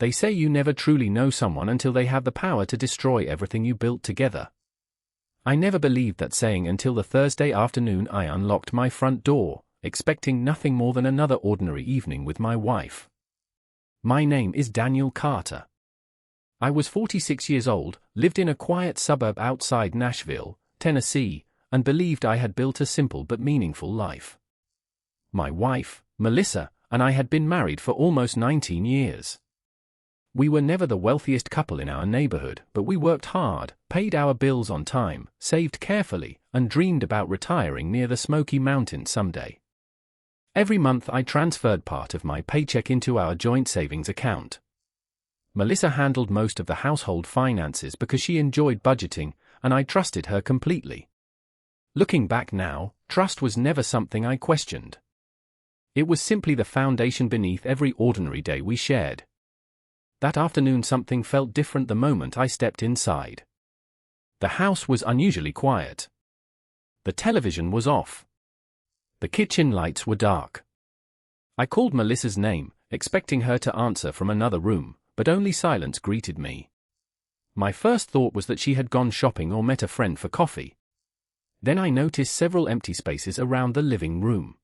They say you never truly know someone until they have the power to destroy everything you built together. I never believed that saying until the Thursday afternoon I unlocked my front door, expecting nothing more than another ordinary evening with my wife. My name is Daniel Carter. I was 46 years old, lived in a quiet suburb outside Nashville, Tennessee, and believed I had built a simple but meaningful life. My wife, Melissa, and I had been married for almost 19 years. We were never the wealthiest couple in our neighborhood, but we worked hard, paid our bills on time, saved carefully, and dreamed about retiring near the Smoky Mountains someday. Every month I transferred part of my paycheck into our joint savings account. Melissa handled most of the household finances because she enjoyed budgeting, and I trusted her completely. Looking back now, trust was never something I questioned. It was simply the foundation beneath every ordinary day we shared. That afternoon something felt different the moment I stepped inside. The house was unusually quiet. The television was off. The kitchen lights were dark. I called Melissa's name, expecting her to answer from another room, but only silence greeted me. My first thought was that she had gone shopping or met a friend for coffee. Then I noticed several empty spaces around the living room.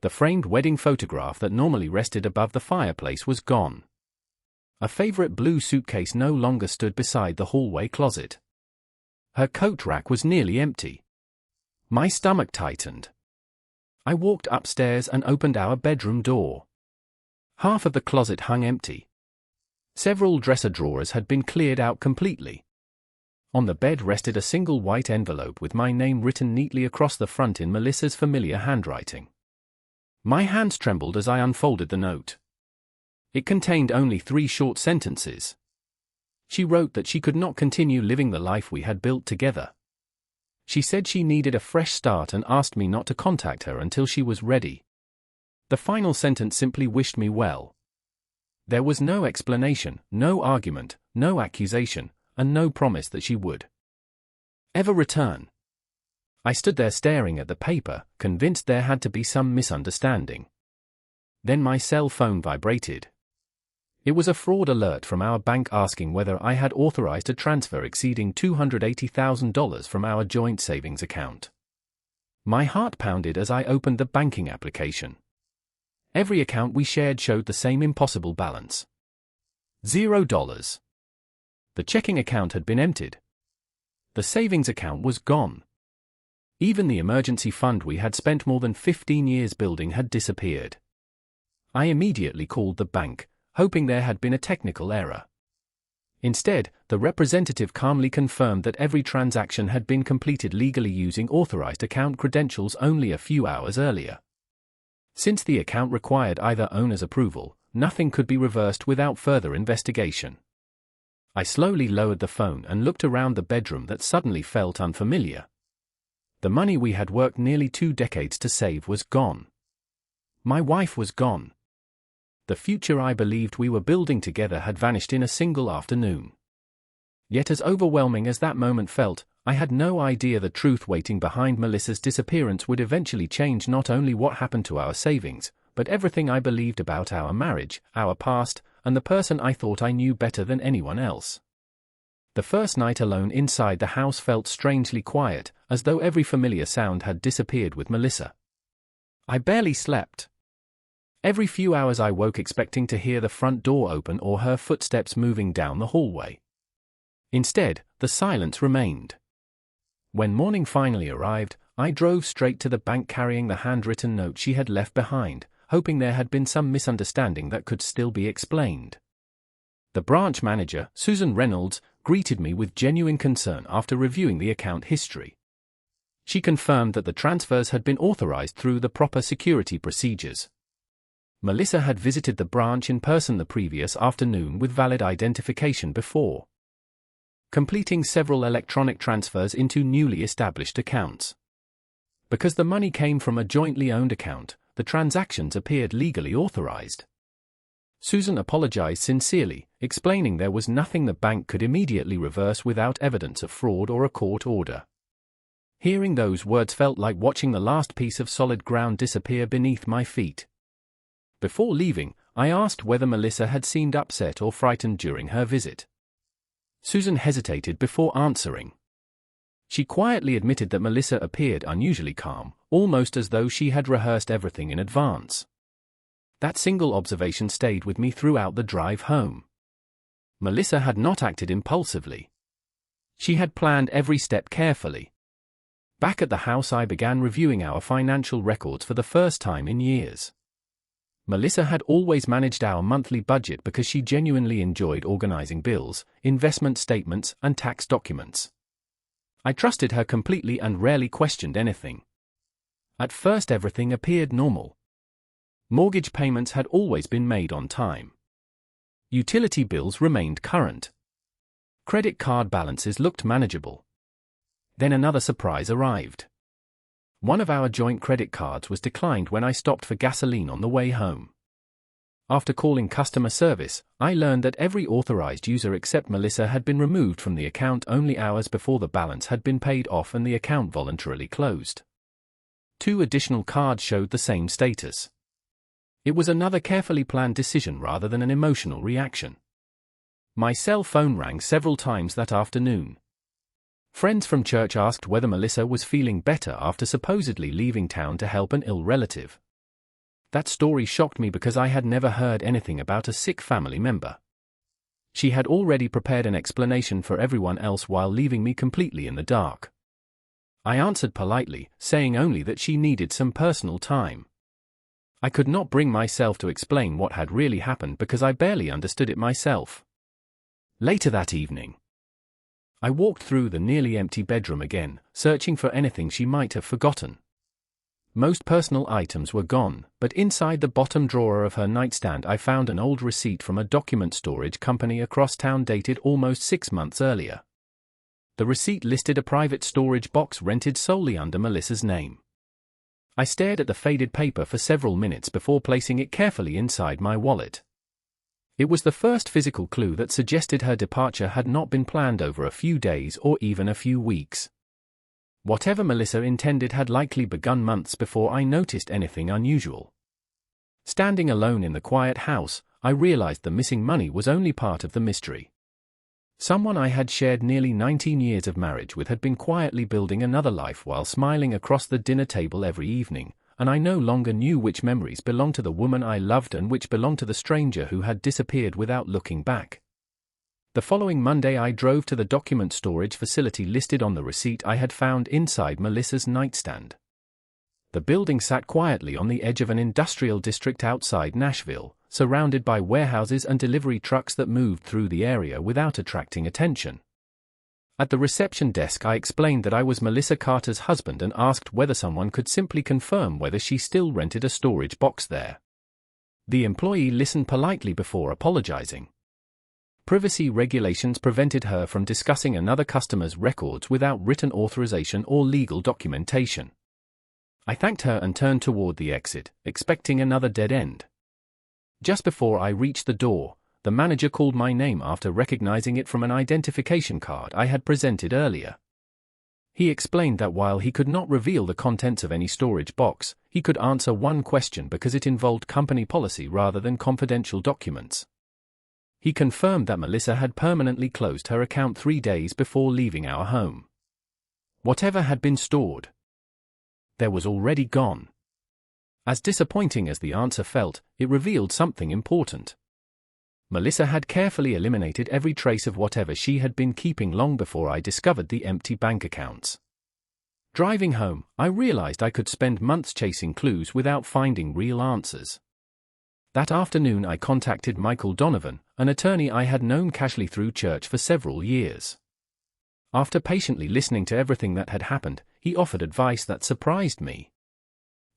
The framed wedding photograph that normally rested above the fireplace was gone. A favorite blue suitcase no longer stood beside the hallway closet. Her coat rack was nearly empty. My stomach tightened. I walked upstairs and opened our bedroom door. Half of the closet hung empty. Several dresser drawers had been cleared out completely. On the bed rested a single white envelope with my name written neatly across the front in Melissa's familiar handwriting. My hands trembled as I unfolded the note. It contained only 3 short sentences. She wrote that she could not continue living the life we had built together. She said she needed a fresh start and asked me not to contact her until she was ready. The final sentence simply wished me well. There was no explanation, no argument, no accusation, and no promise that she would ever return. I stood there staring at the paper, convinced there had to be some misunderstanding. Then my cell phone vibrated. It was a fraud alert from our bank asking whether I had authorized a transfer exceeding $280,000 from our joint savings account. My heart pounded as I opened the banking application. Every account we shared showed the same impossible balance. $0. The checking account had been emptied. The savings account was gone. Even the emergency fund we had spent more than 15 years building had disappeared. I immediately called the bank, hoping there had been a technical error. Instead, the representative calmly confirmed that every transaction had been completed legally using authorized account credentials only a few hours earlier. Since the account required either owner's approval, nothing could be reversed without further investigation. I slowly lowered the phone and looked around the bedroom that suddenly felt unfamiliar. The money we had worked nearly 2 decades to save was gone. My wife was gone. The future I believed we were building together had vanished in a single afternoon. Yet as overwhelming as that moment felt, I had no idea the truth waiting behind Melissa's disappearance would eventually change not only what happened to our savings, but everything I believed about our marriage, our past, and the person I thought I knew better than anyone else. The first night alone inside the house felt strangely quiet, as though every familiar sound had disappeared with Melissa. I barely slept. Every few hours I woke expecting to hear the front door open or her footsteps moving down the hallway. Instead, the silence remained. When morning finally arrived, I drove straight to the bank carrying the handwritten note she had left behind, hoping there had been some misunderstanding that could still be explained. The branch manager, Susan Reynolds, greeted me with genuine concern after reviewing the account history. She confirmed that the transfers had been authorized through the proper security procedures. Melissa had visited the branch in person the previous afternoon with valid identification before completing several electronic transfers into newly established accounts. Because the money came from a jointly owned account, the transactions appeared legally authorized. Susan apologized sincerely, explaining there was nothing the bank could immediately reverse without evidence of fraud or a court order. Hearing those words felt like watching the last piece of solid ground disappear beneath my feet. Before leaving, I asked whether Melissa had seemed upset or frightened during her visit. Susan hesitated before answering. She quietly admitted that Melissa appeared unusually calm, almost as though she had rehearsed everything in advance. That single observation stayed with me throughout the drive home. Melissa had not acted impulsively. She had planned every step carefully. Back at the house, I began reviewing our financial records for the first time in years. Melissa had always managed our monthly budget because she genuinely enjoyed organizing bills, investment statements, and tax documents. I trusted her completely and rarely questioned anything. At first, everything appeared normal. Mortgage payments had always been made on time. Utility bills remained current. Credit card balances looked manageable. Then another surprise arrived. One of our joint credit cards was declined when I stopped for gasoline on the way home. After calling customer service, I learned that every authorized user except Melissa had been removed from the account only hours before the balance had been paid off and the account voluntarily closed. 2 additional cards showed the same status. It was another carefully planned decision rather than an emotional reaction. My cell phone rang several times that afternoon. Friends from church asked whether Melissa was feeling better after supposedly leaving town to help an ill relative. That story shocked me because I had never heard anything about a sick family member. She had already prepared an explanation for everyone else while leaving me completely in the dark. I answered politely, saying only that she needed some personal time. I could not bring myself to explain what had really happened because I barely understood it myself. Later that evening, I walked through the nearly empty bedroom again, searching for anything she might have forgotten. Most personal items were gone, but inside the bottom drawer of her nightstand I found an old receipt from a document storage company across town dated almost 6 months earlier. The receipt listed a private storage box rented solely under Melissa's name. I stared at the faded paper for several minutes before placing it carefully inside my wallet. It was the first physical clue that suggested her departure had not been planned over a few days or even a few weeks. Whatever Melissa intended had likely begun months before I noticed anything unusual. Standing alone in the quiet house, I realized the missing money was only part of the mystery. Someone I had shared nearly 19 years of marriage with had been quietly building another life while smiling across the dinner table every evening, and I no longer knew which memories belonged to the woman I loved and which belonged to the stranger who had disappeared without looking back. The following Monday I drove to the document storage facility listed on the receipt I had found inside Melissa's nightstand. The building sat quietly on the edge of an industrial district outside Nashville, surrounded by warehouses and delivery trucks that moved through the area without attracting attention. At the reception desk I explained that I was Melissa Carter's husband and asked whether someone could simply confirm whether she still rented a storage box there. The employee listened politely before apologizing. Privacy regulations prevented her from discussing another customer's records without written authorization or legal documentation. I thanked her and turned toward the exit, expecting another dead end. Just before I reached the door, the manager called my name after recognizing it from an identification card I had presented earlier. He explained that while he could not reveal the contents of any storage box, he could answer one question because it involved company policy rather than confidential documents. He confirmed that Melissa had permanently closed her account 3 days before leaving our home. Whatever had been stored there was already gone. As disappointing as the answer felt, it revealed something important. Melissa had carefully eliminated every trace of whatever she had been keeping long before I discovered the empty bank accounts. Driving home, I realized I could spend months chasing clues without finding real answers. That afternoon I contacted Michael Donovan, an attorney I had known casually through church for several years. After patiently listening to everything that had happened, he offered advice that surprised me.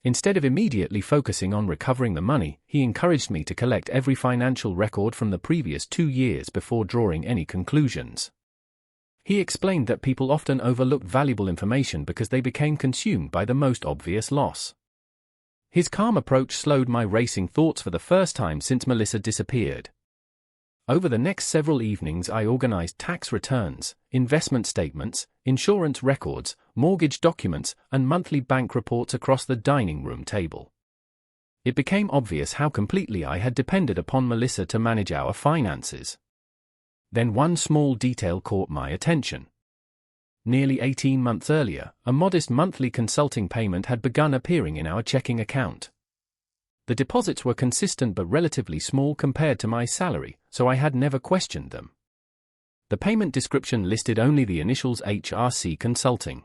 Instead of immediately focusing on recovering the money, he encouraged me to collect every financial record from the previous 2 years before drawing any conclusions. He explained that people often overlooked valuable information because they became consumed by the most obvious loss. His calm approach slowed my racing thoughts for the first time since Melissa disappeared. Over the next several evenings I organized tax returns, investment statements, insurance records, mortgage documents, and monthly bank reports across the dining room table. It became obvious how completely I had depended upon Melissa to manage our finances. Then one small detail caught my attention. Nearly 18 months earlier, a modest monthly consulting payment had begun appearing in our checking account. The deposits were consistent but relatively small compared to my salary, so I had never questioned them. The payment description listed only the initials HRC Consulting.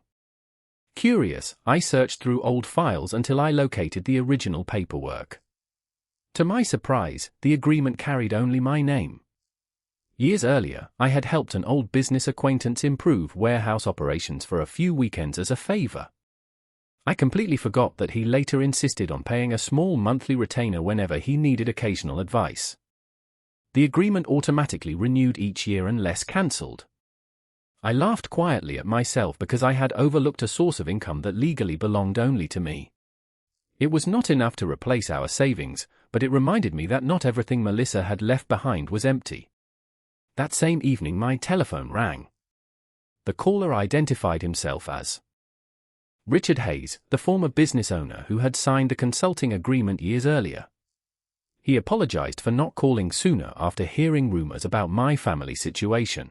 Curious, I searched through old files until I located the original paperwork. To my surprise, the agreement carried only my name. Years earlier, I had helped an old business acquaintance improve warehouse operations for a few weekends as a favor. I completely forgot that he later insisted on paying a small monthly retainer whenever he needed occasional advice. The agreement automatically renewed each year unless cancelled. I laughed quietly at myself because I had overlooked a source of income that legally belonged only to me. It was not enough to replace our savings, but it reminded me that not everything Melissa had left behind was empty. That same evening my telephone rang. The caller identified himself as Richard Hayes, the former business owner who had signed the consulting agreement years earlier. He apologized for not calling sooner after hearing rumors about my family situation.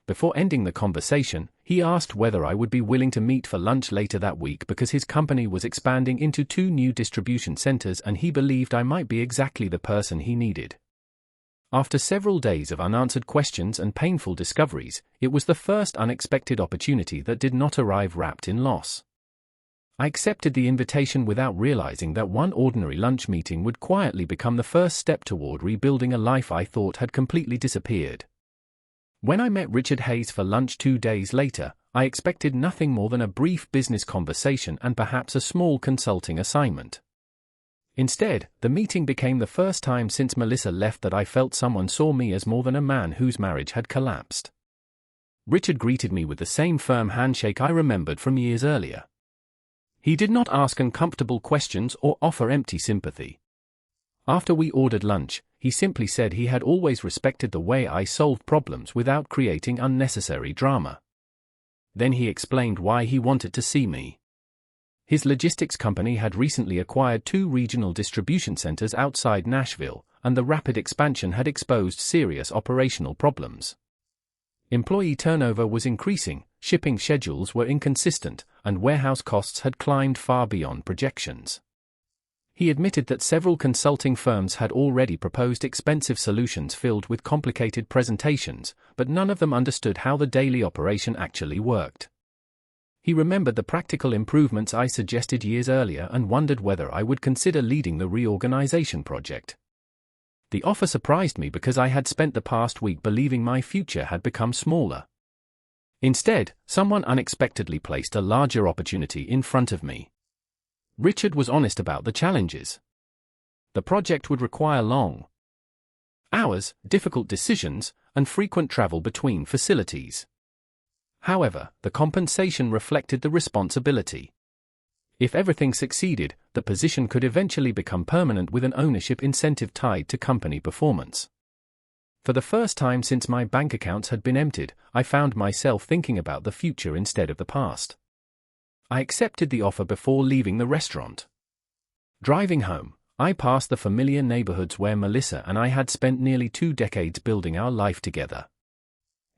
Before ending the conversation, he asked whether I would be willing to meet for lunch later that week because his company was expanding into 2 new distribution centers and he believed I might be exactly the person he needed. After several days of unanswered questions and painful discoveries, it was the first unexpected opportunity that did not arrive wrapped in loss. I accepted the invitation without realizing that one ordinary lunch meeting would quietly become the first step toward rebuilding a life I thought had completely disappeared. When I met Richard Hayes for lunch 2 days later, I expected nothing more than a brief business conversation and perhaps a small consulting assignment. Instead, the meeting became the first time since Melissa left that I felt someone saw me as more than a man whose marriage had collapsed. Richard greeted me with the same firm handshake I remembered from years earlier. He did not ask uncomfortable questions or offer empty sympathy. After we ordered lunch, he simply said he had always respected the way I solved problems without creating unnecessary drama. Then he explained why he wanted to see me. His logistics company had recently acquired 2 regional distribution centers outside Nashville, and the rapid expansion had exposed serious operational problems. Employee turnover was increasing, shipping schedules were inconsistent, and warehouse costs had climbed far beyond projections. He admitted that several consulting firms had already proposed expensive solutions filled with complicated presentations, but none of them understood how the daily operation actually worked. He remembered the practical improvements I suggested years earlier and wondered whether I would consider leading the reorganization project. The offer surprised me because I had spent the past week believing my future had become smaller. Instead, someone unexpectedly placed a larger opportunity in front of me. Richard was honest about the challenges. The project would require long hours, difficult decisions, and frequent travel between facilities. However, the compensation reflected the responsibility. If everything succeeded, the position could eventually become permanent with an ownership incentive tied to company performance. For the first time since my bank accounts had been emptied, I found myself thinking about the future instead of the past. I accepted the offer before leaving the restaurant. Driving home, I passed the familiar neighborhoods where Melissa and I had spent nearly 2 decades building our life together.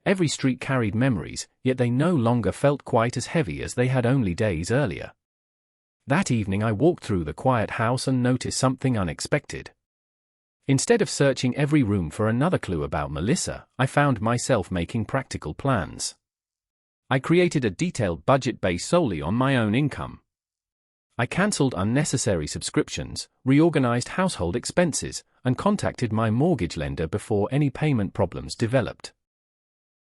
Every street carried memories, yet they no longer felt quite as heavy as they had only days earlier. That evening I walked through the quiet house and noticed something unexpected. Instead of searching every room for another clue about Melissa, I found myself making practical plans. I created a detailed budget based solely on my own income. I cancelled unnecessary subscriptions, reorganized household expenses, and contacted my mortgage lender before any payment problems developed.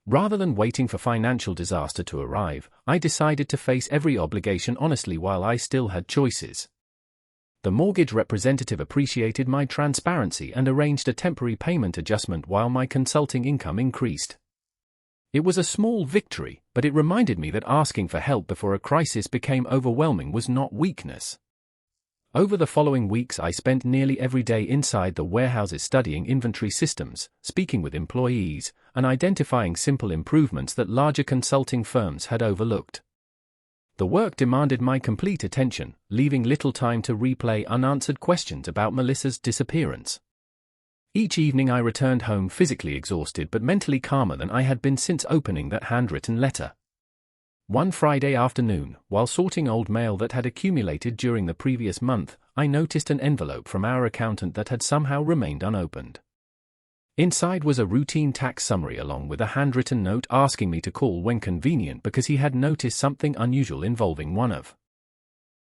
Rather than waiting for financial disaster to arrive, I decided to face every obligation honestly while I still had choices. The mortgage representative appreciated my transparency and arranged a temporary payment adjustment while my consulting income increased. It was a small victory, but it reminded me that asking for help before a crisis became overwhelming was not weakness. Over the following weeks I spent nearly every day inside the warehouses studying inventory systems, speaking with employees, and identifying simple improvements that larger consulting firms had overlooked. The work demanded my complete attention, leaving little time to replay unanswered questions about Melissa's disappearance. Each evening I returned home physically exhausted but mentally calmer than I had been since opening that handwritten letter. One Friday afternoon, while sorting old mail that had accumulated during the previous month, I noticed an envelope from our accountant that had somehow remained unopened. Inside was a routine tax summary along with a handwritten note asking me to call when convenient because he had noticed something unusual involving one of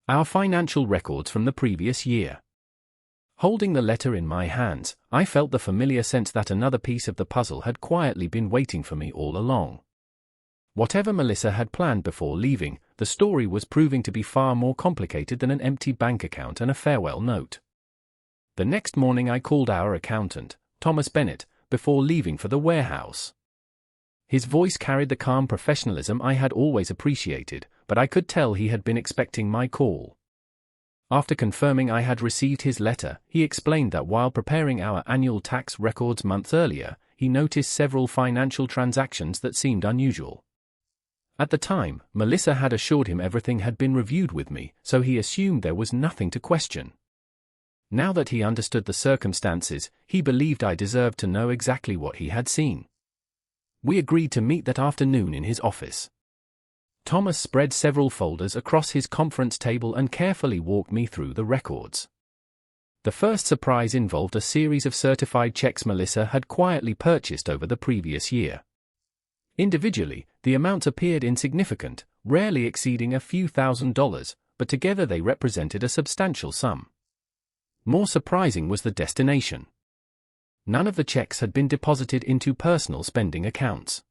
our financial records from the previous year. Holding the letter in my hands, I felt the familiar sense that another piece of the puzzle had quietly been waiting for me all along. Whatever Melissa had planned before leaving, the story was proving to be far more complicated than an empty bank account and a farewell note. The next morning I called our accountant, Thomas Bennett, before leaving for the warehouse. His voice carried the calm professionalism I had always appreciated, but I could tell he had been expecting my call. After confirming I had received his letter, he explained that while preparing our annual tax records months earlier, he noticed several financial transactions that seemed unusual. At the time, Melissa had assured him everything had been reviewed with me, so he assumed there was nothing to question. Now that he understood the circumstances, he believed I deserved to know exactly what he had seen. We agreed to meet that afternoon in his office. Thomas spread several folders across his conference table and carefully walked me through the records. The first surprise involved a series of certified checks Melissa had quietly purchased over the previous year. Individually, the amounts appeared insignificant, rarely exceeding a few $1,000s, but together they represented a substantial sum. More surprising was the destination. None of the checks had been deposited into personal spending accounts.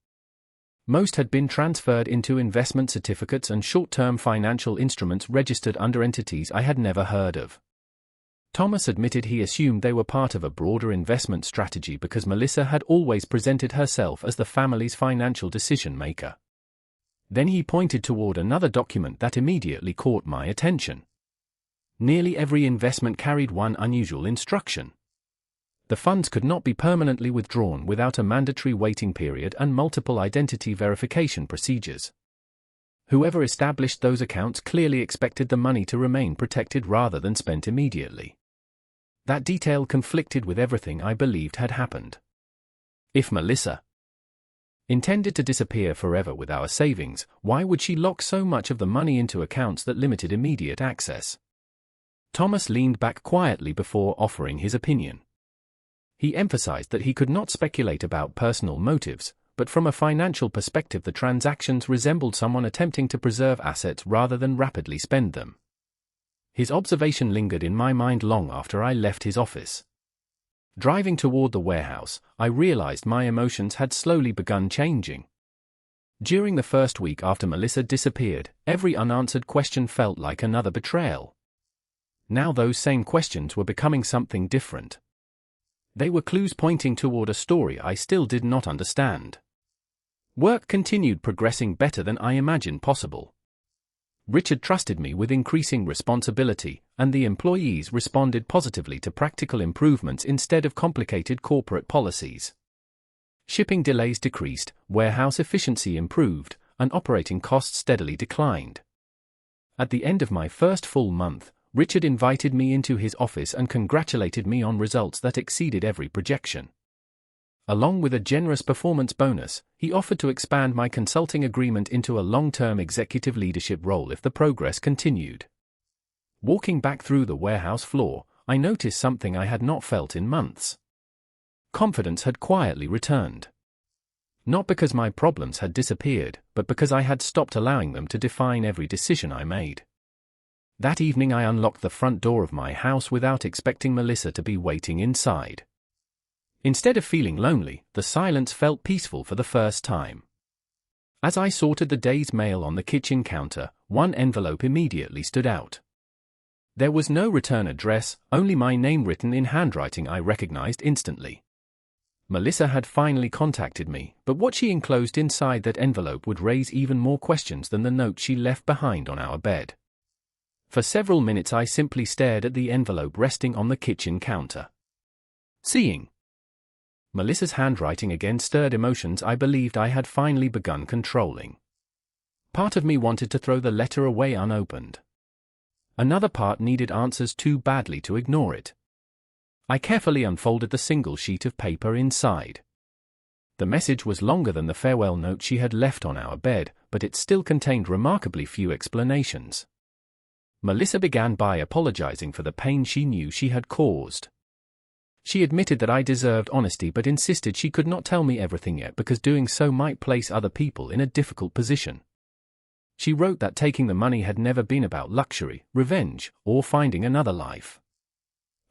Most had been transferred into investment certificates and short-term financial instruments registered under entities I had never heard of. Thomas admitted he assumed they were part of a broader investment strategy because Melissa had always presented herself as the family's financial decision-maker. Then he pointed toward another document that immediately caught my attention. Nearly every investment carried one unusual instruction. The funds could not be permanently withdrawn without a mandatory waiting period and multiple identity verification procedures. Whoever established those accounts clearly expected the money to remain protected rather than spent immediately. That detail conflicted with everything I believed had happened. If Melissa intended to disappear forever with our savings, why would she lock so much of the money into accounts that limited immediate access? Thomas leaned back quietly before offering his opinion. He emphasized that he could not speculate about personal motives, but from a financial perspective the transactions resembled someone attempting to preserve assets rather than rapidly spend them. His observation lingered in my mind long after I left his office. Driving toward the warehouse, I realized my emotions had slowly begun changing. During the first week after Melissa disappeared, every unanswered question felt like another betrayal. Now those same questions were becoming something different. They were clues pointing toward a story I still did not understand. Work continued progressing better than I imagined possible. Richard trusted me with increasing responsibility, and the employees responded positively to practical improvements instead of complicated corporate policies. Shipping delays decreased, warehouse efficiency improved, and operating costs steadily declined. At the end of my first full month, Richard invited me into his office and congratulated me on results that exceeded every projection. Along with a generous performance bonus, he offered to expand my consulting agreement into a long-term executive leadership role if the progress continued. Walking back through the warehouse floor, I noticed something I had not felt in months. Confidence had quietly returned. Not because my problems had disappeared, but because I had stopped allowing them to define every decision I made. That evening I unlocked the front door of my house without expecting Melissa to be waiting inside. Instead of feeling lonely, the silence felt peaceful for the first time. As I sorted the day's mail on the kitchen counter, one envelope immediately stood out. There was no return address, only my name written in handwriting I recognized instantly. Melissa had finally contacted me, but what she enclosed inside that envelope would raise even more questions than the note she left behind on our bed. For several minutes I simply stared at the envelope resting on the kitchen counter. Seeing Melissa's handwriting again stirred emotions I believed I had finally begun controlling. Part of me wanted to throw the letter away unopened. Another part needed answers too badly to ignore it. I carefully unfolded the single sheet of paper inside. The message was longer than the farewell note she had left on our bed, but it still contained remarkably few explanations. Melissa began by apologizing for the pain she knew she had caused. She admitted that I deserved honesty but insisted she could not tell me everything yet because doing so might place other people in a difficult position. She wrote that taking the money had never been about luxury, revenge, or finding another life.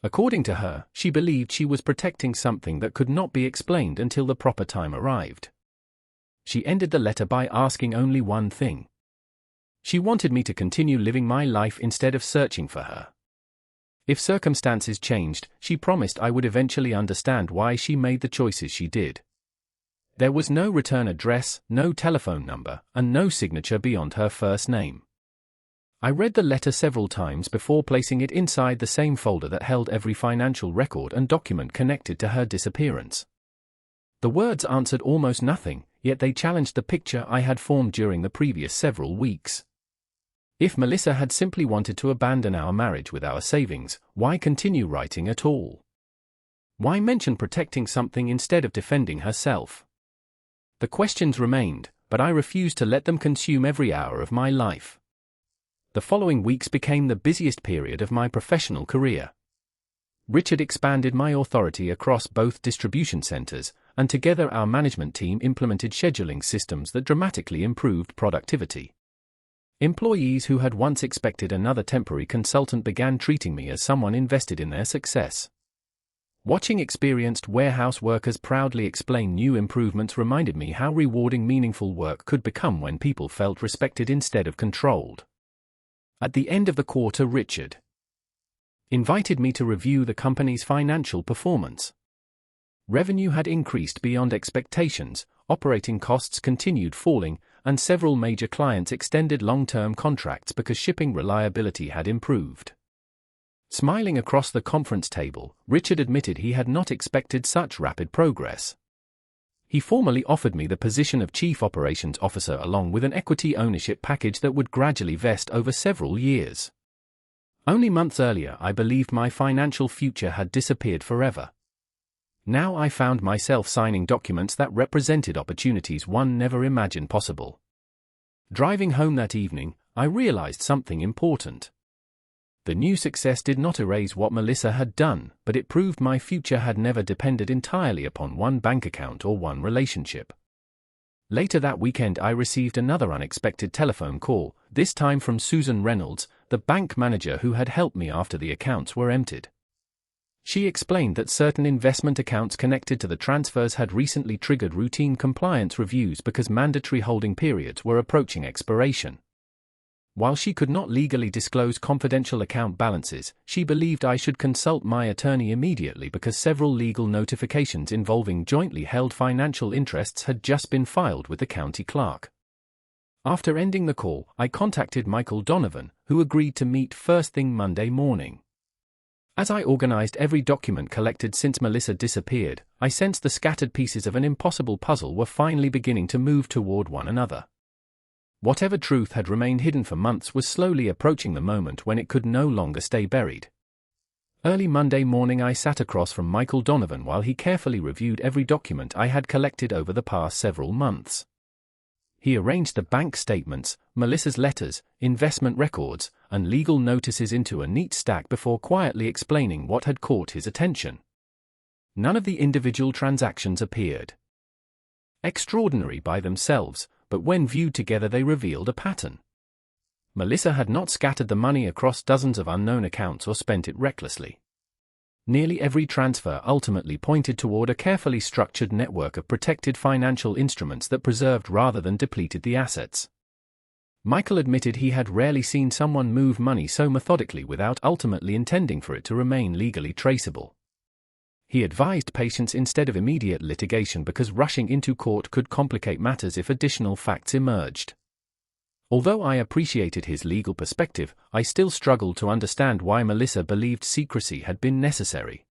According to her, she believed she was protecting something that could not be explained until the proper time arrived. She ended the letter by asking only one thing. She wanted me to continue living my life instead of searching for her. If circumstances changed, she promised I would eventually understand why she made the choices she did. There was no return address, no telephone number, and no signature beyond her first name. I read the letter several times before placing it inside the same folder that held every financial record and document connected to her disappearance. The words answered almost nothing, yet they challenged the picture I had formed during the previous several weeks. If Melissa had simply wanted to abandon our marriage with our savings, why continue writing at all? Why mention protecting something instead of defending herself? The questions remained, but I refused to let them consume every hour of my life. The following weeks became the busiest period of my professional career. Richard expanded my authority across both distribution centers, and together our management team implemented scheduling systems that dramatically improved productivity. Employees who had once expected another temporary consultant began treating me as someone invested in their success. Watching experienced warehouse workers proudly explain new improvements reminded me how rewarding meaningful work could become when people felt respected instead of controlled. At the end of the quarter, Richard invited me to review the company's financial performance. Revenue had increased beyond expectations, operating costs continued falling, and several major clients extended long-term contracts because shipping reliability had improved. Smiling across the conference table, Richard admitted he had not expected such rapid progress. He formally offered me the position of Chief Operations Officer along with an equity ownership package that would gradually vest over several years. Only months earlier I believed my financial future had disappeared forever. Now I found myself signing documents that represented opportunities one never imagined possible. Driving home that evening, I realized something important. The new success did not erase what Melissa had done, but it proved my future had never depended entirely upon one bank account or one relationship. Later that weekend I received another unexpected telephone call, this time from Susan Reynolds, the bank manager who had helped me after the accounts were emptied. She explained that certain investment accounts connected to the transfers had recently triggered routine compliance reviews because mandatory holding periods were approaching expiration. While she could not legally disclose confidential account balances, she believed I should consult my attorney immediately because several legal notifications involving jointly held financial interests had just been filed with the county clerk. After ending the call, I contacted Michael Donovan, who agreed to meet first thing Monday morning. As I organized every document collected since Melissa disappeared, I sensed the scattered pieces of an impossible puzzle were finally beginning to move toward one another. Whatever truth had remained hidden for months was slowly approaching the moment when it could no longer stay buried. Early Monday morning I sat across from Michael Donovan while he carefully reviewed every document I had collected over the past several months. He arranged the bank statements, Melissa's letters, investment records, and legal notices into a neat stack before quietly explaining what had caught his attention. None of the individual transactions appeared extraordinary by themselves, but when viewed together they revealed a pattern. Melissa had not scattered the money across dozens of unknown accounts or spent it recklessly. Nearly every transfer ultimately pointed toward a carefully structured network of protected financial instruments that preserved rather than depleted the assets. Michael admitted he had rarely seen someone move money so methodically without ultimately intending for it to remain legally traceable. He advised patience instead of immediate litigation because rushing into court could complicate matters if additional facts emerged. Although I appreciated his legal perspective, I still struggled to understand why Melissa believed secrecy had been necessary.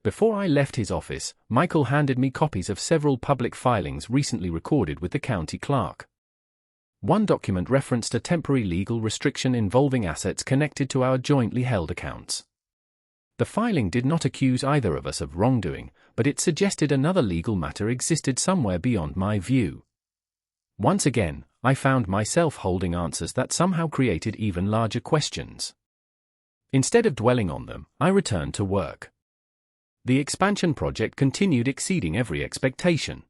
Before I left his office, Michael handed me copies of several public filings recently recorded with the county clerk. One document referenced a temporary legal restriction involving assets connected to our jointly held accounts. The filing did not accuse either of us of wrongdoing, but it suggested another legal matter existed somewhere beyond my view. Once again, I found myself holding answers that somehow created even larger questions. Instead of dwelling on them, I returned to work. The expansion project continued exceeding every expectation.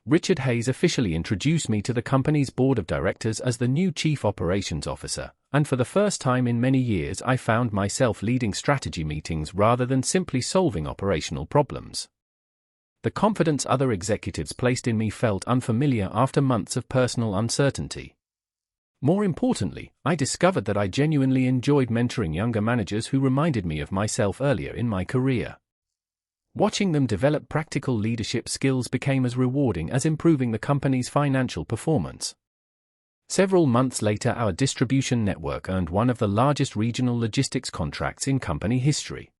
Richard Hayes officially introduced me to the company's board of directors as the new chief operations officer, and for the first time in many years I found myself leading strategy meetings rather than simply solving operational problems. The confidence other executives placed in me felt unfamiliar after months of personal uncertainty. More importantly, I discovered that I genuinely enjoyed mentoring younger managers who reminded me of myself earlier in my career. Watching them develop practical leadership skills became as rewarding as improving the company's financial performance. Several months later, our distribution network earned one of the largest regional logistics contracts in company history.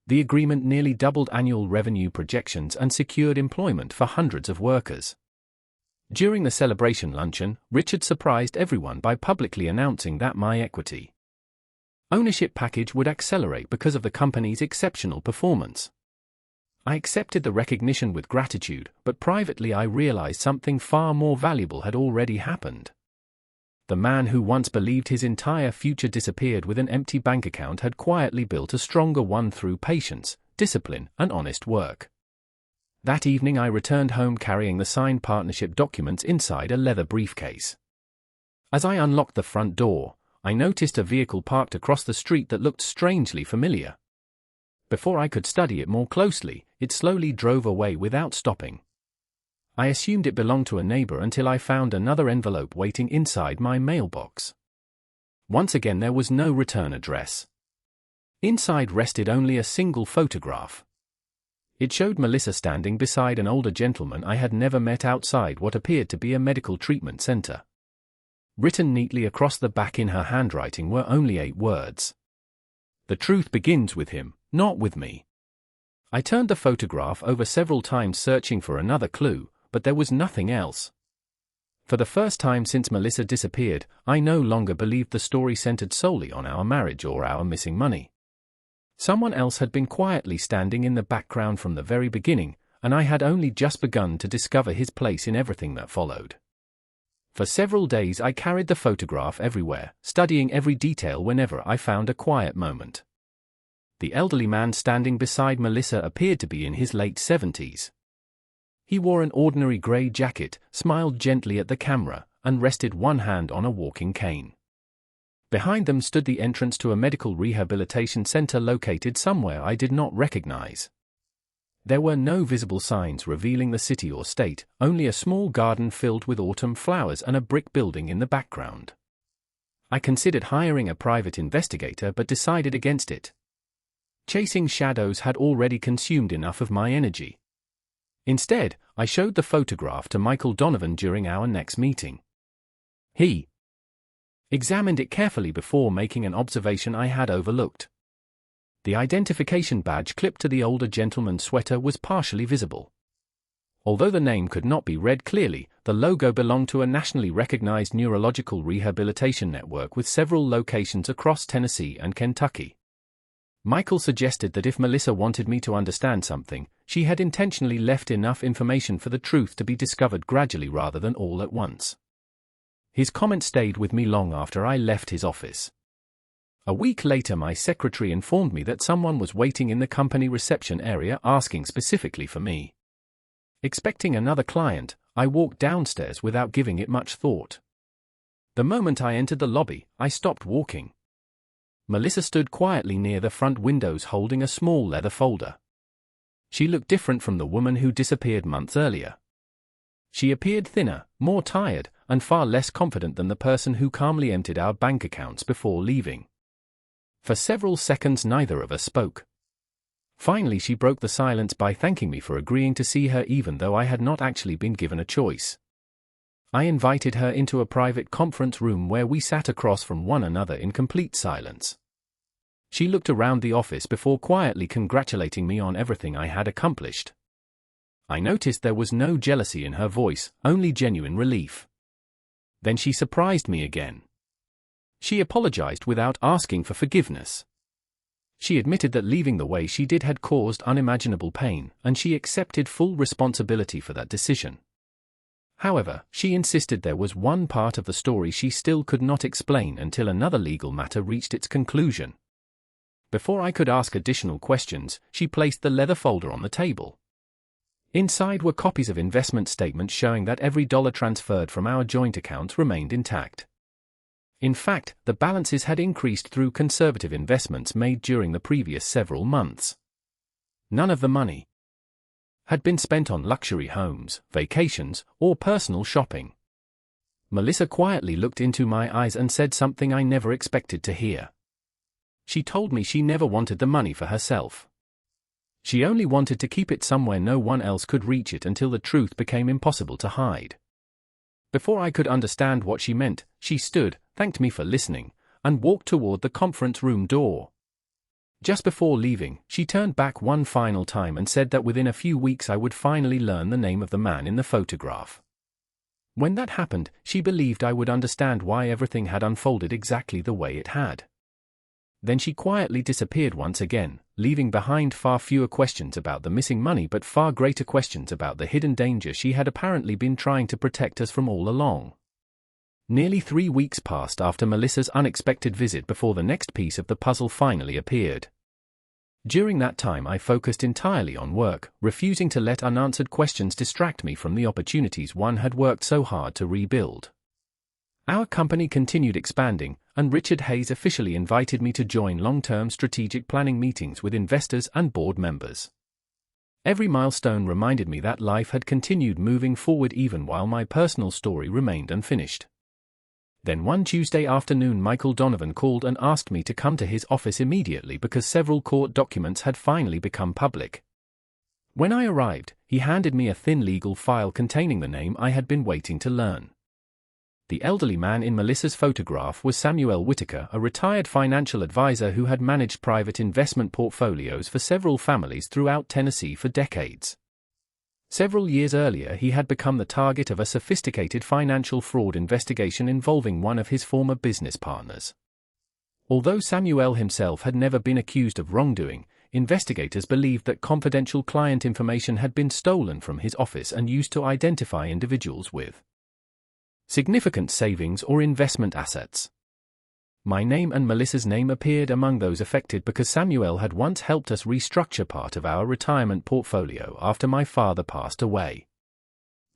The agreement nearly doubled annual revenue projections and secured employment for hundreds of workers. During the celebration luncheon, Richard surprised everyone by publicly announcing that my equity ownership package would accelerate because of the company's exceptional performance. I accepted the recognition with gratitude, but privately I realized something far more valuable had already happened. The man who once believed his entire future disappeared with an empty bank account had quietly built a stronger one through patience, discipline, and honest work. That evening I returned home carrying the signed partnership documents inside a leather briefcase. As I unlocked the front door, I noticed a vehicle parked across the street that looked strangely familiar. Before I could study it more closely, it slowly drove away without stopping. I assumed it belonged to a neighbor until I found another envelope waiting inside my mailbox. Once again there was no return address. Inside rested only a single photograph. It showed Melissa standing beside an older gentleman I had never met outside what appeared to be a medical treatment center. Written neatly across the back in her handwriting were only 8 words. "The truth begins with him, not with me." I turned the photograph over several times searching for another clue, but there was nothing else. For the first time since Melissa disappeared, I no longer believed the story centered solely on our marriage or our missing money. Someone else had been quietly standing in the background from the very beginning, and I had only just begun to discover his place in everything that followed. For several days I carried the photograph everywhere, studying every detail whenever I found a quiet moment. The elderly man standing beside Melissa appeared to be in his late 70s. He wore an ordinary grey jacket, smiled gently at the camera, and rested one hand on a walking cane. Behind them stood the entrance to a medical rehabilitation center located somewhere I did not recognize. There were no visible signs revealing the city or state, only a small garden filled with autumn flowers and a brick building in the background. I considered hiring a private investigator but decided against it. Chasing shadows had already consumed enough of my energy. Instead, I showed the photograph to Michael Donovan during our next meeting. He examined it carefully before making an observation I had overlooked. The identification badge clipped to the older gentleman's sweater was partially visible. Although the name could not be read clearly, the logo belonged to a nationally recognized neurological rehabilitation network with several locations across Tennessee and Kentucky. Michael suggested that if Melissa wanted me to understand something, she had intentionally left enough information for the truth to be discovered gradually rather than all at once. His comment stayed with me long after I left his office. A week later my secretary informed me that someone was waiting in the company reception area asking specifically for me. Expecting another client, I walked downstairs without giving it much thought. The moment I entered the lobby, I stopped walking. Melissa stood quietly near the front windows holding a small leather folder. She looked different from the woman who disappeared months earlier. She appeared thinner, more tired, and far less confident than the person who calmly emptied our bank accounts before leaving. For several seconds neither of us spoke. Finally she broke the silence by thanking me for agreeing to see her even though I had not actually been given a choice. I invited her into a private conference room where we sat across from one another in complete silence. She looked around the office before quietly congratulating me on everything I had accomplished. I noticed there was no jealousy in her voice, only genuine relief. Then she surprised me again. She apologized without asking for forgiveness. She admitted that leaving the way she did had caused unimaginable pain, and she accepted full responsibility for that decision. However, she insisted there was one part of the story she still could not explain until another legal matter reached its conclusion. Before I could ask additional questions, she placed the leather folder on the table. Inside were copies of investment statements showing that every dollar transferred from our joint accounts remained intact. In fact, the balances had increased through conservative investments made during the previous several months. None of the money had been spent on luxury homes, vacations, or personal shopping. Melissa quietly looked into my eyes and said something I never expected to hear. She told me she never wanted the money for herself. She only wanted to keep it somewhere no one else could reach it until the truth became impossible to hide. Before I could understand what she meant, she stood, thanked me for listening, and walked toward the conference room door. Just before leaving, she turned back one final time and said that within a few weeks I would finally learn the name of the man in the photograph. When that happened, she believed I would understand why everything had unfolded exactly the way it had. Then she quietly disappeared once again, leaving behind far fewer questions about the missing money but far greater questions about the hidden danger she had apparently been trying to protect us from all along. Nearly 3 weeks passed after Melissa's unexpected visit before the next piece of the puzzle finally appeared. During that time I focused entirely on work, refusing to let unanswered questions distract me from the opportunities one had worked so hard to rebuild. Our company continued expanding, and Richard Hayes officially invited me to join long-term strategic planning meetings with investors and board members. Every milestone reminded me that life had continued moving forward even while my personal story remained unfinished. Then one Tuesday afternoon Michael Donovan called and asked me to come to his office immediately because several court documents had finally become public. When I arrived, he handed me a thin legal file containing the name I had been waiting to learn. The elderly man in Melissa's photograph was Samuel Whitaker, a retired financial advisor who had managed private investment portfolios for several families throughout Tennessee for decades. Several years earlier he had become the target of a sophisticated financial fraud investigation involving one of his former business partners. Although Samuel himself had never been accused of wrongdoing, investigators believed that confidential client information had been stolen from his office and used to identify individuals with significant savings or investment assets. My name and Melissa's name appeared among those affected because Samuel had once helped us restructure part of our retirement portfolio after my father passed away.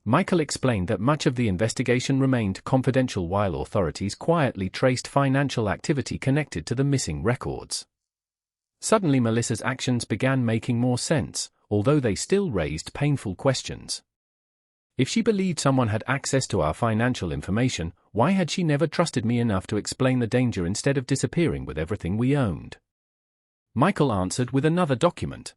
Michael explained that much of the investigation remained confidential while authorities quietly traced financial activity connected to the missing records. Suddenly Melissa's actions began making more sense, although they still raised painful questions. If she believed someone had access to our financial information, why had she never trusted me enough to explain the danger instead of disappearing with everything we owned? Michael answered with another document.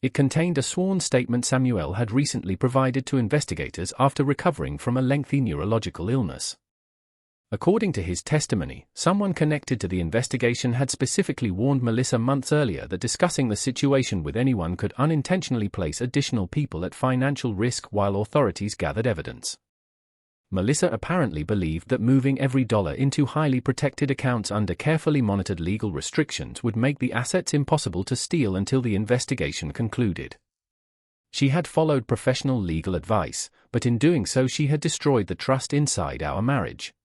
It contained a sworn statement Samuel had recently provided to investigators after recovering from a lengthy neurological illness. According to his testimony, someone connected to the investigation had specifically warned Melissa months earlier that discussing the situation with anyone could unintentionally place additional people at financial risk while authorities gathered evidence. Melissa apparently believed that moving every dollar into highly protected accounts under carefully monitored legal restrictions would make the assets impossible to steal until the investigation concluded. She had followed professional legal advice, but in doing so she had destroyed the trust inside our marriage.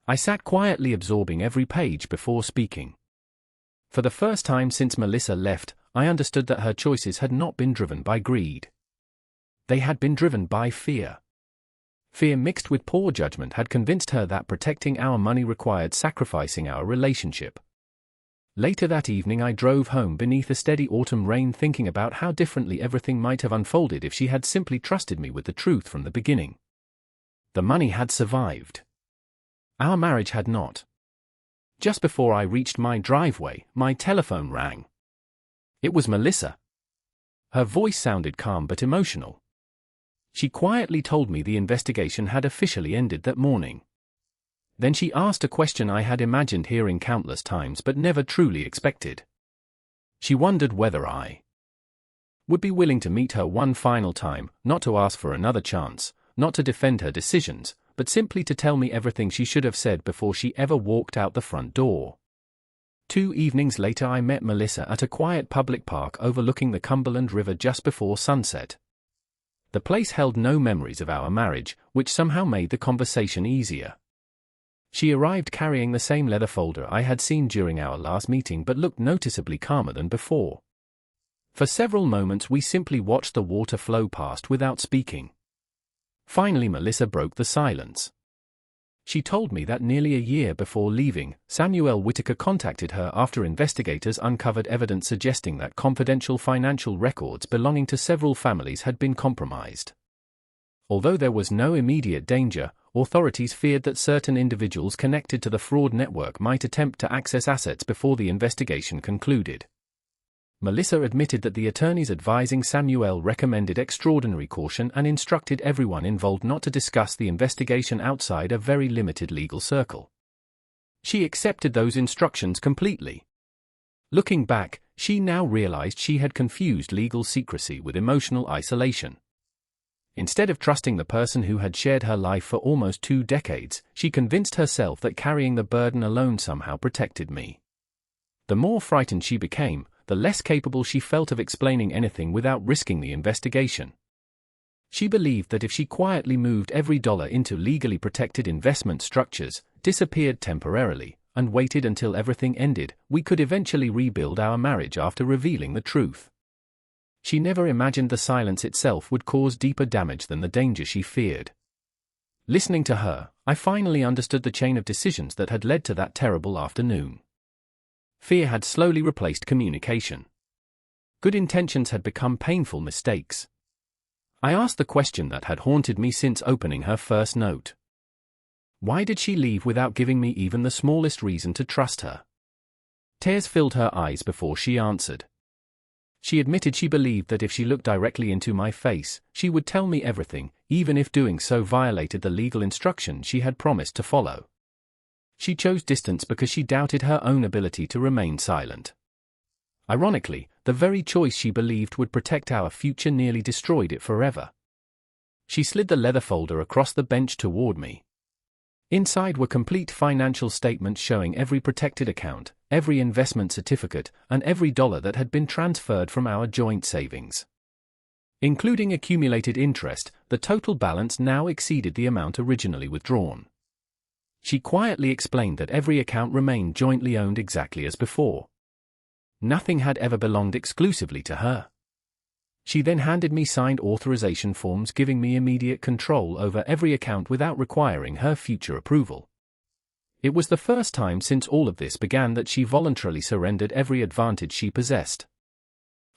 I sat quietly absorbing every page before speaking. For the first time since Melissa left, I understood that her choices had not been driven by greed. They had been driven by fear. Fear mixed with poor judgment had convinced her that protecting our money required sacrificing our relationship. Later that evening I drove home beneath a steady autumn rain thinking about how differently everything might have unfolded if she had simply trusted me with the truth from the beginning. The money had survived. Our marriage had not. Just before I reached my driveway, my telephone rang. It was Melissa. Her voice sounded calm but emotional. She quietly told me the investigation had officially ended that morning. Then she asked a question I had imagined hearing countless times but never truly expected. She wondered whether I would be willing to meet her one final time, not to ask for another chance, not to defend her decisions, but simply to tell me everything she should have said before she ever walked out the front door. 2 evenings later I met Melissa at a quiet public park overlooking the Cumberland River just before sunset. The place held no memories of our marriage, which somehow made the conversation easier. She arrived carrying the same leather folder I had seen during our last meeting but looked noticeably calmer than before. For several moments we simply watched the water flow past without speaking. Finally Melissa broke the silence. She told me that nearly a year before leaving, Samuel Whitaker contacted her after investigators uncovered evidence suggesting that confidential financial records belonging to several families had been compromised. Although there was no immediate danger, authorities feared that certain individuals connected to the fraud network might attempt to access assets before the investigation concluded. Melissa admitted that the attorneys advising Samuel recommended extraordinary caution and instructed everyone involved not to discuss the investigation outside a very limited legal circle. She accepted those instructions completely. Looking back, she now realized she had confused legal secrecy with emotional isolation. Instead of trusting the person who had shared her life for almost 2 decades, she convinced herself that carrying the burden alone somehow protected me. The more frightened she became, the less capable she felt of explaining anything without risking the investigation. She believed that if she quietly moved every dollar into legally protected investment structures, disappeared temporarily, and waited until everything ended, we could eventually rebuild our marriage after revealing the truth. She never imagined the silence itself would cause deeper damage than the danger she feared. Listening to her, I finally understood the chain of decisions that had led to that terrible afternoon. Fear had slowly replaced communication. Good intentions had become painful mistakes. I asked the question that had haunted me since opening her first note. Why did she leave without giving me even the smallest reason to trust her? Tears filled her eyes before she answered. She admitted she believed that if she looked directly into my face, she would tell me everything, even if doing so violated the legal instructions she had promised to follow. She chose distance because she doubted her own ability to remain silent. Ironically, the very choice she believed would protect our future nearly destroyed it forever. She slid the leather folder across the bench toward me. Inside were complete financial statements showing every protected account, every investment certificate, and every dollar that had been transferred from our joint savings. Including accumulated interest, the total balance now exceeded the amount originally withdrawn. She quietly explained that every account remained jointly owned exactly as before. Nothing had ever belonged exclusively to her. She then handed me signed authorization forms giving me immediate control over every account without requiring her future approval. It was the first time since all of this began that she voluntarily surrendered every advantage she possessed.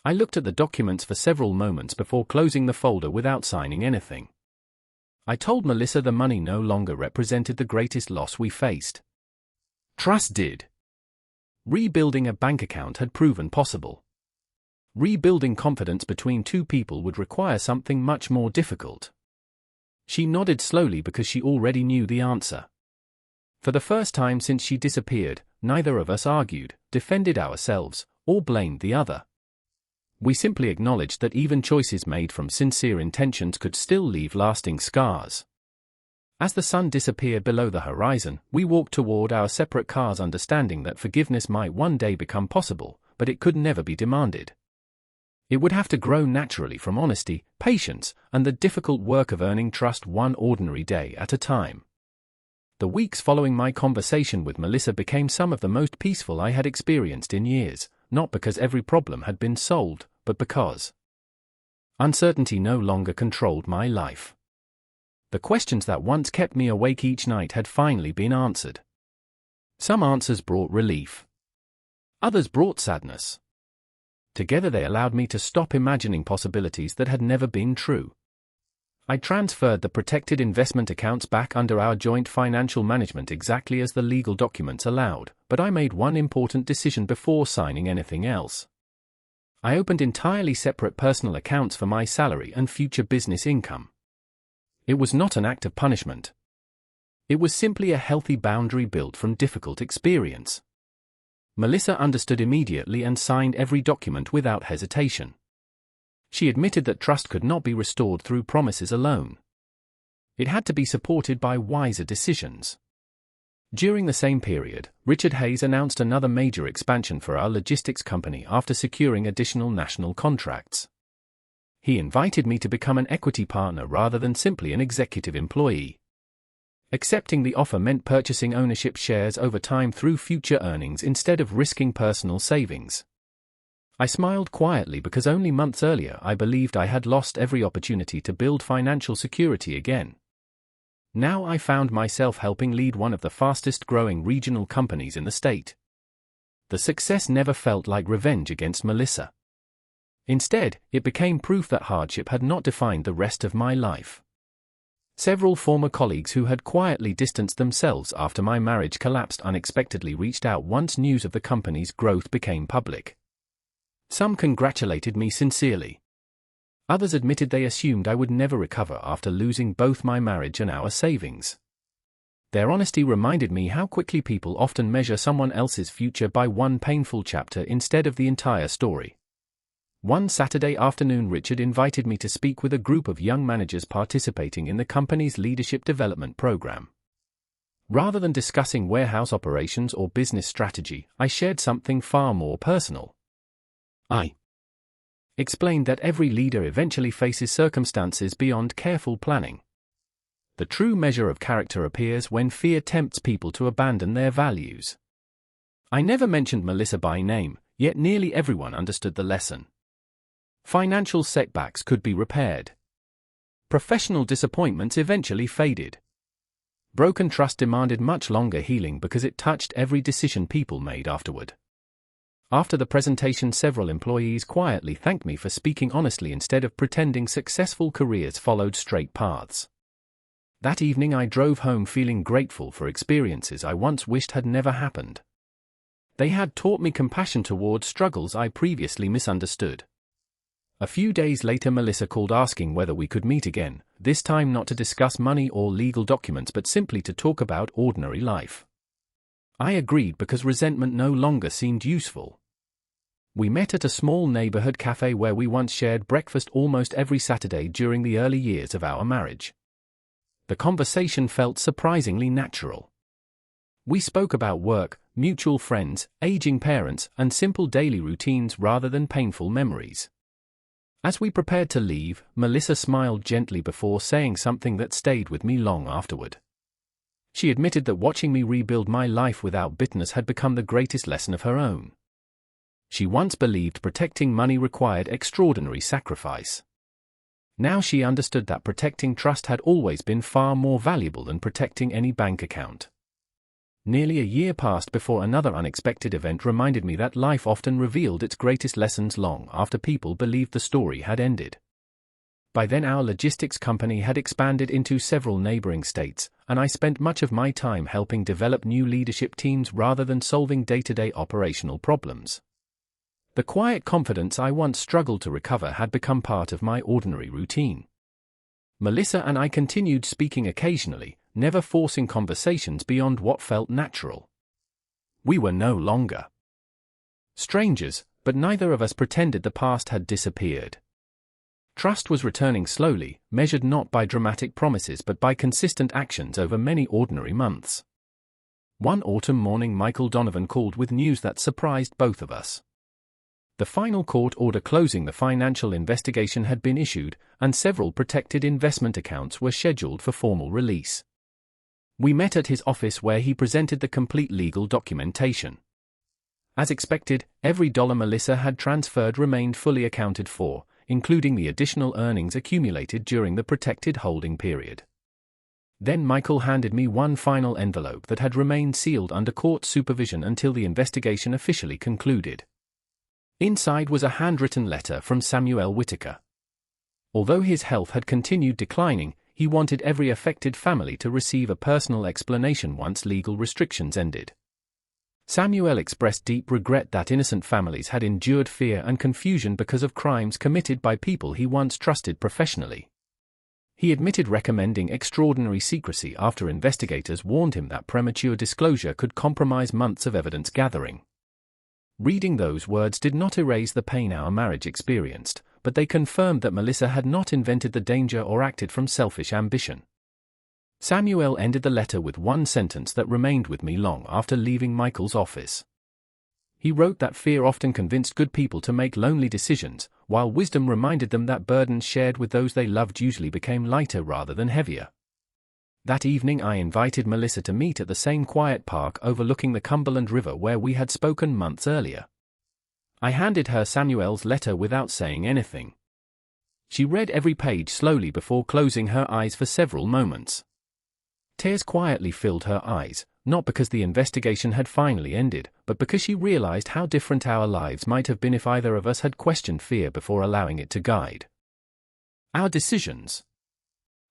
I looked at the documents for several moments before closing the folder without signing anything. I told Melissa the money no longer represented the greatest loss we faced. Trust did. Rebuilding a bank account had proven possible. Rebuilding confidence between 2 people would require something much more difficult. She nodded slowly because she already knew the answer. For the first time since she disappeared, neither of us argued, defended ourselves, or blamed the other. We simply acknowledged that even choices made from sincere intentions could still leave lasting scars. As the sun disappeared below the horizon, we walked toward our separate cars, understanding that forgiveness might one day become possible, but it could never be demanded. It would have to grow naturally from honesty, patience, and the difficult work of earning trust one ordinary day at a time. The weeks following my conversation with Melissa became some of the most peaceful I had experienced in years. Not because every problem had been solved, but because uncertainty no longer controlled my life. The questions that once kept me awake each night had finally been answered. Some answers brought relief. Others brought sadness. Together they allowed me to stop imagining possibilities that had never been true. I transferred the protected investment accounts back under our joint financial management exactly as the legal documents allowed, but I made one important decision before signing anything else. I opened entirely separate personal accounts for my salary and future business income. It was not an act of punishment. It was simply a healthy boundary built from difficult experience. Melissa understood immediately and signed every document without hesitation. She admitted that trust could not be restored through promises alone. It had to be supported by wiser decisions. During the same period, Richard Hayes announced another major expansion for our logistics company after securing additional national contracts. He invited me to become an equity partner rather than simply an executive employee. Accepting the offer meant purchasing ownership shares over time through future earnings instead of risking personal savings. I smiled quietly because only months earlier I believed I had lost every opportunity to build financial security again. Now I found myself helping lead one of the fastest-growing regional companies in the state. The success never felt like revenge against Melissa. Instead, it became proof that hardship had not defined the rest of my life. Several former colleagues who had quietly distanced themselves after my marriage collapsed unexpectedly reached out once news of the company's growth became public. Some congratulated me sincerely. Others admitted they assumed I would never recover after losing both my marriage and our savings. Their honesty reminded me how quickly people often measure someone else's future by one painful chapter instead of the entire story. One Saturday afternoon, Richard invited me to speak with a group of young managers participating in the company's leadership development program. Rather than discussing warehouse operations or business strategy, I shared something far more personal. I explained that every leader eventually faces circumstances beyond careful planning. The true measure of character appears when fear tempts people to abandon their values. I never mentioned Melissa by name, yet nearly everyone understood the lesson. Financial setbacks could be repaired. Professional disappointments eventually faded. Broken trust demanded much longer healing because it touched every decision people made afterward. After the presentation, several employees quietly thanked me for speaking honestly instead of pretending successful careers followed straight paths. That evening I drove home feeling grateful for experiences I once wished had never happened. They had taught me compassion toward struggles I previously misunderstood. A few days later, Melissa called asking whether we could meet again, this time not to discuss money or legal documents but simply to talk about ordinary life. I agreed because resentment no longer seemed useful. We met at a small neighborhood cafe where we once shared breakfast almost every Saturday during the early years of our marriage. The conversation felt surprisingly natural. We spoke about work, mutual friends, aging parents, and simple daily routines rather than painful memories. As we prepared to leave, Melissa smiled gently before saying something that stayed with me long afterward. She admitted that watching me rebuild my life without bitterness had become the greatest lesson of her own. She once believed protecting money required extraordinary sacrifice. Now she understood that protecting trust had always been far more valuable than protecting any bank account. Nearly a year passed before another unexpected event reminded me that life often revealed its greatest lessons long after people believed the story had ended. By then our logistics company had expanded into several neighboring states, and I spent much of my time helping develop new leadership teams rather than solving day-to-day operational problems. The quiet confidence I once struggled to recover had become part of my ordinary routine. Melissa and I continued speaking occasionally, never forcing conversations beyond what felt natural. We were no longer strangers, but neither of us pretended the past had disappeared. Trust was returning slowly, measured not by dramatic promises but by consistent actions over many ordinary months. One autumn morning, Michael Donovan called with news that surprised both of us. The final court order closing the financial investigation had been issued, and several protected investment accounts were scheduled for formal release. We met at his office where he presented the complete legal documentation. As expected, every dollar Melissa had transferred remained fully accounted for, including the additional earnings accumulated during the protected holding period. Then Michael handed me one final envelope that had remained sealed under court supervision until the investigation officially concluded. Inside was a handwritten letter from Samuel Whitaker. Although his health had continued declining, he wanted every affected family to receive a personal explanation once legal restrictions ended. Samuel expressed deep regret that innocent families had endured fear and confusion because of crimes committed by people he once trusted professionally. He admitted recommending extraordinary secrecy after investigators warned him that premature disclosure could compromise months of evidence gathering. Reading those words did not erase the pain our marriage experienced, but they confirmed that Melissa had not invented the danger or acted from selfish ambition. Samuel ended the letter with one sentence that remained with me long after leaving Michael's office. He wrote that fear often convinced good people to make lonely decisions, while wisdom reminded them that burdens shared with those they loved usually became lighter rather than heavier. That evening I invited Melissa to meet at the same quiet park overlooking the Cumberland River where we had spoken months earlier. I handed her Samuel's letter without saying anything. She read every page slowly before closing her eyes for several moments. Tears quietly filled her eyes, not because the investigation had finally ended, but because she realized how different our lives might have been if either of us had questioned fear before allowing it to guide our decisions.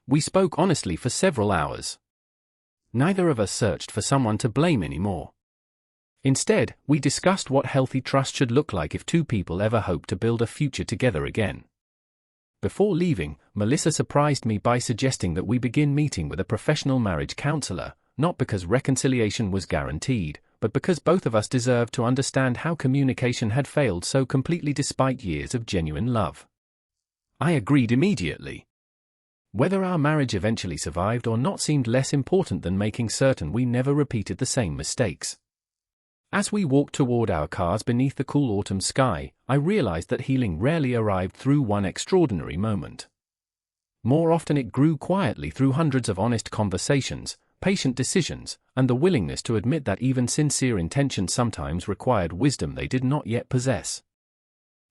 We spoke honestly for several hours. Neither of us searched for someone to blame anymore. Instead, we discussed what healthy trust should look like if two people ever hoped to build a future together again. Before leaving, Melissa surprised me by suggesting that we begin meeting with a professional marriage counselor, not because reconciliation was guaranteed, but because both of us deserved to understand how communication had failed so completely despite years of genuine love. I agreed immediately. Whether our marriage eventually survived or not seemed less important than making certain we never repeated the same mistakes. As we walked toward our cars beneath the cool autumn sky, I realized that healing rarely arrived through one extraordinary moment. More often it grew quietly through hundreds of honest conversations, patient decisions, and the willingness to admit that even sincere intentions sometimes required wisdom they did not yet possess.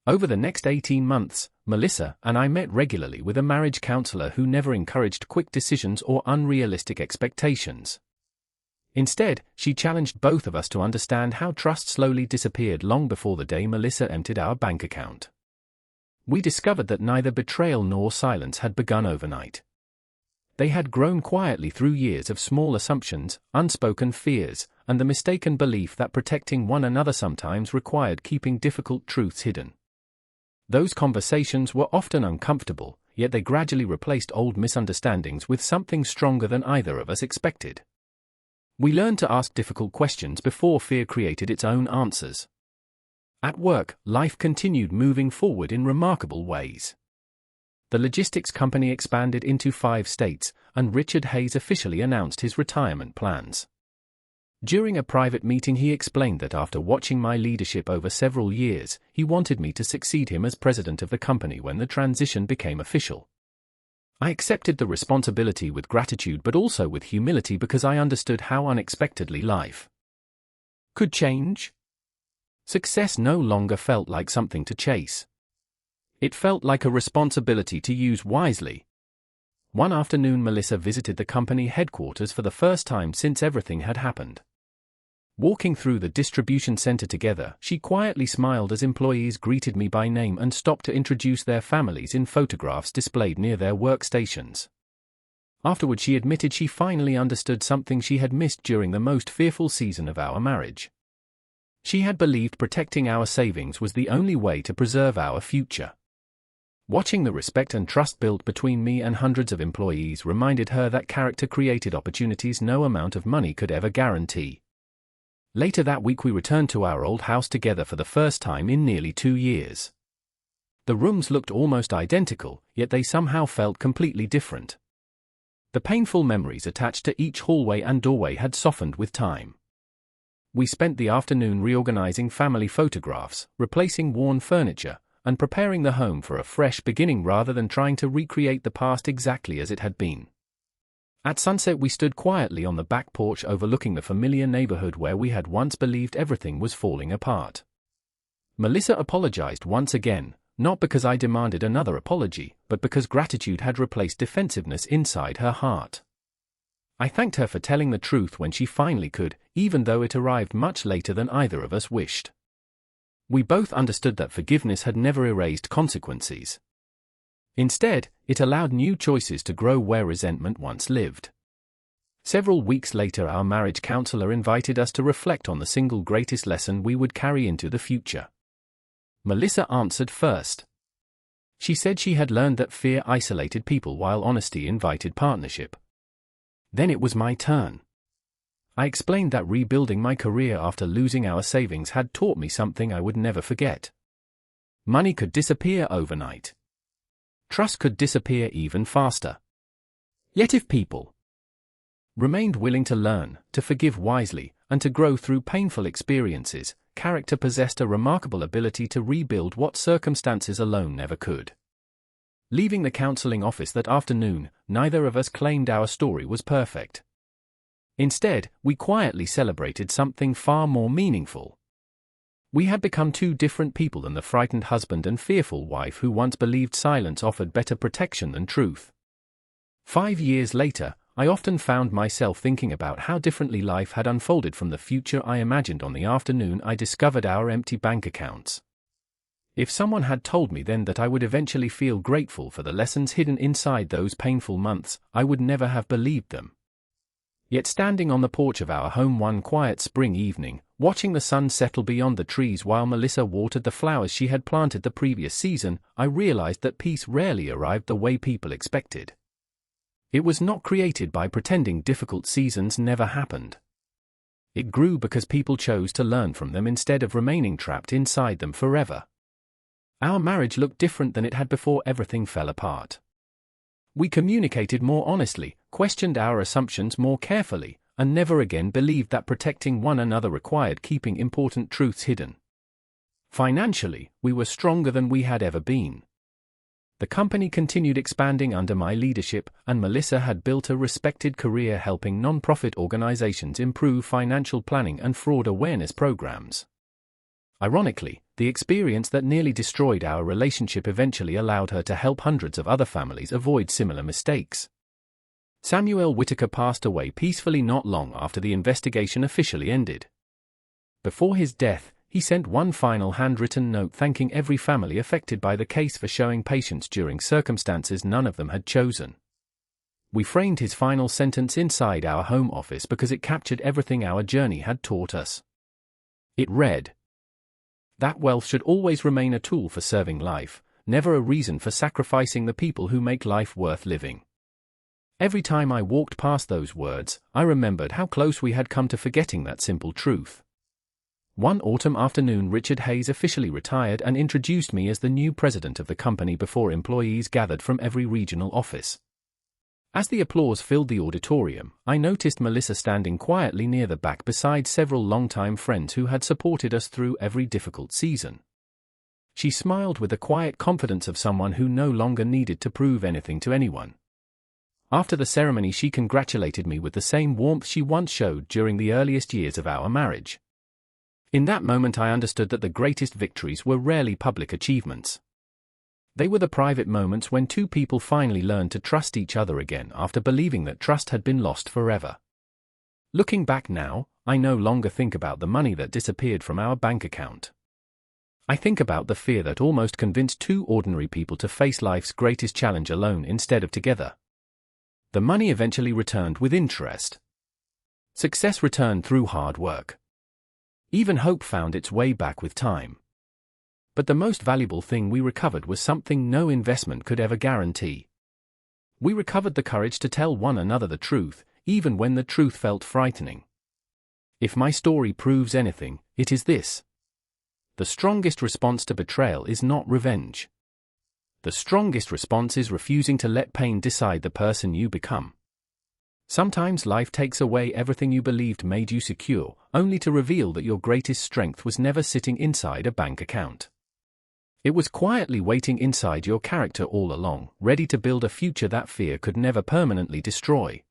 Over the next 18 months, Melissa and I met regularly with a marriage counselor who never encouraged quick decisions or unrealistic expectations. Instead, she challenged both of us to understand how trust slowly disappeared long before the day Melissa emptied our bank account. We discovered that neither betrayal nor silence had begun overnight. They had grown quietly through years of small assumptions, unspoken fears, and the mistaken belief that protecting one another sometimes required keeping difficult truths hidden. Those conversations were often uncomfortable, yet they gradually replaced old misunderstandings with something stronger than either of us expected. We learned to ask difficult questions before fear created its own answers. At work, life continued moving forward in remarkable ways. The logistics company expanded into 5 states, and Richard Hayes officially announced his retirement plans. During a private meeting he explained that after watching my leadership over several years, he wanted me to succeed him as president of the company when the transition became official. I accepted the responsibility with gratitude but also with humility because I understood how unexpectedly life could change. Success no longer felt like something to chase. It felt like a responsibility to use wisely. One afternoon Melissa visited the company headquarters for the first time since everything had happened. Walking through the distribution center together, she quietly smiled as employees greeted me by name and stopped to introduce their families in photographs displayed near their workstations. Afterward she admitted she finally understood something she had missed during the most fearful season of our marriage. She had believed protecting our savings was the only way to preserve our future. Watching the respect and trust built between me and hundreds of employees reminded her that character created opportunities no amount of money could ever guarantee. Later that week we returned to our old house together for the first time in nearly 2 years. The rooms looked almost identical, yet they somehow felt completely different. The painful memories attached to each hallway and doorway had softened with time. We spent the afternoon reorganizing family photographs, replacing worn furniture, and preparing the home for a fresh beginning rather than trying to recreate the past exactly as it had been. At sunset we stood quietly on the back porch overlooking the familiar neighborhood where we had once believed everything was falling apart. Melissa apologized once again, not because I demanded another apology, but because gratitude had replaced defensiveness inside her heart. I thanked her for telling the truth when she finally could, even though it arrived much later than either of us wished. We both understood that forgiveness had never erased consequences. Instead, it allowed new choices to grow where resentment once lived. Several weeks later our marriage counselor invited us to reflect on the single greatest lesson we would carry into the future. Melissa answered first. She said she had learned that fear isolated people while honesty invited partnership. Then it was my turn. I explained that rebuilding my career after losing our savings had taught me something I would never forget. Money could disappear overnight. Trust could disappear even faster. Yet if people remained willing to learn, to forgive wisely, and to grow through painful experiences, character possessed a remarkable ability to rebuild what circumstances alone never could. Leaving the counseling office that afternoon, neither of us claimed our story was perfect. Instead, we quietly celebrated something far more meaningful. We had become two different people than the frightened husband and fearful wife who once believed silence offered better protection than truth. 5 years later, I often found myself thinking about how differently life had unfolded from the future I imagined on the afternoon I discovered our empty bank accounts. If someone had told me then that I would eventually feel grateful for the lessons hidden inside those painful months, I would never have believed them. Yet standing on the porch of our home one quiet spring evening, watching the sun settle beyond the trees while Melissa watered the flowers she had planted the previous season, I realized that peace rarely arrived the way people expected. It was not created by pretending difficult seasons never happened. It grew because people chose to learn from them instead of remaining trapped inside them forever. Our marriage looked different than it had before everything fell apart. We communicated more honestly, questioned our assumptions more carefully, and never again believed that protecting one another required keeping important truths hidden. Financially, we were stronger than we had ever been. The company continued expanding under my leadership, and Melissa had built a respected career helping non-profit organizations improve financial planning and fraud awareness programs. Ironically, the experience that nearly destroyed our relationship eventually allowed her to help hundreds of other families avoid similar mistakes. Samuel Whitaker passed away peacefully not long after the investigation officially ended. Before his death, he sent one final handwritten note thanking every family affected by the case for showing patience during circumstances none of them had chosen. We framed his final sentence inside our home office because it captured everything our journey had taught us. It read, "That wealth should always remain a tool for serving life, never a reason for sacrificing the people who make life worth living." Every time I walked past those words, I remembered how close we had come to forgetting that simple truth. One autumn afternoon, Richard Hayes officially retired and introduced me as the new president of the company before employees gathered from every regional office. As the applause filled the auditorium, I noticed Melissa standing quietly near the back beside several longtime friends who had supported us through every difficult season. She smiled with the quiet confidence of someone who no longer needed to prove anything to anyone. After the ceremony, she congratulated me with the same warmth she once showed during the earliest years of our marriage. In that moment I understood that the greatest victories were rarely public achievements. They were the private moments when two people finally learned to trust each other again after believing that trust had been lost forever. Looking back now, I no longer think about the money that disappeared from our bank account. I think about the fear that almost convinced two ordinary people to face life's greatest challenge alone instead of together. The money eventually returned with interest. Success returned through hard work. Even hope found its way back with time. But the most valuable thing we recovered was something no investment could ever guarantee. We recovered the courage to tell one another the truth, even when the truth felt frightening. If my story proves anything, it is this. The strongest response to betrayal is not revenge. The strongest response is refusing to let pain decide the person you become. Sometimes life takes away everything you believed made you secure, only to reveal that your greatest strength was never sitting inside a bank account. It was quietly waiting inside your character all along, ready to build a future that fear could never permanently destroy.